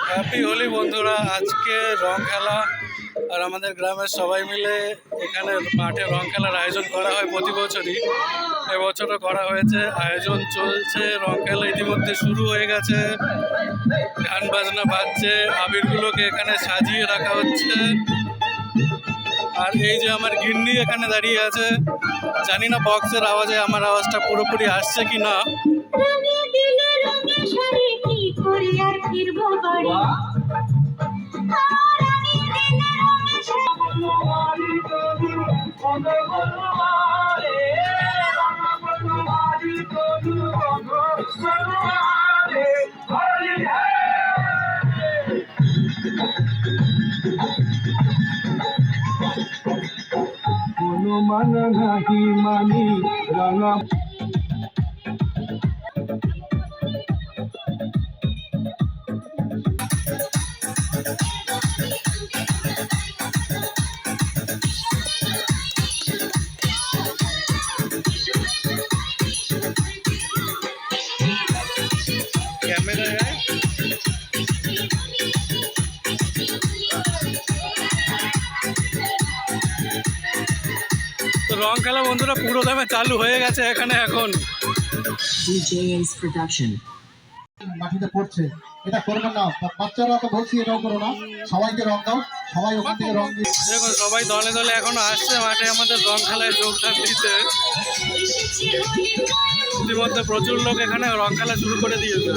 Happy Holi বন্ধুরা। আজকে রং খেলা আর আমাদের গ্রামের সবাই মিলে এখানে মাঠে রং খেলার আয়োজন করা হয় প্রতি বছরই। এবছরও করা হয়েছে, আয়োজন চলছে। রং খেলা ইতিমধ্যে শুরু হয়ে গেছে, গান বাজনা বাজছে, আবিরগুলোকে এখানে সাজিয়ে রাখা হচ্ছে। আর এই যে আমার গিন্নি এখানে দাঁড়িয়ে আছে, জানি না বক্সের আওয়াজে আমার আওয়াজটা পুরোপুরি আসছে কি না। কোনো মানা নাহি মানি রাঙা ক্যামেরা তো রং খেলা বন্ধুরা পুরো দামে চালু হয়ে গেছে এখানে এখন। DJ's production. মাটিতে পড়ছে, এটা করবেন না। বাচ্চারা তো বলছি এটাও করো না, সবাইকে রং দাও, সবাই ওখান থেকে রং দিয়ে। দেখুন সবাই দলে দলে এখনো আসছে মাঠে আমাদের রং খেলায় যোগদান দিতে। ইতিমধ্যে প্রচুর লোক এখানে রং খেলা শুরু করে দিয়েছে।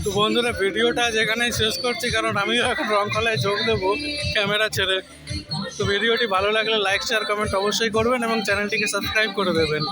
তো বন্ধুরা ভিডিওটা যেখানেই শেষ করছি, কারণ আমিও এখন রং খেলায় যোগ দেবো ক্যামেরা ছেড়ে। তো ভিডিওটি ভালো লাগলে লাইক শেয়ার কমেন্ট অবশ্যই করবেন এবং চ্যানেলটিকে সাবস্ক্রাইব করে দেবেন।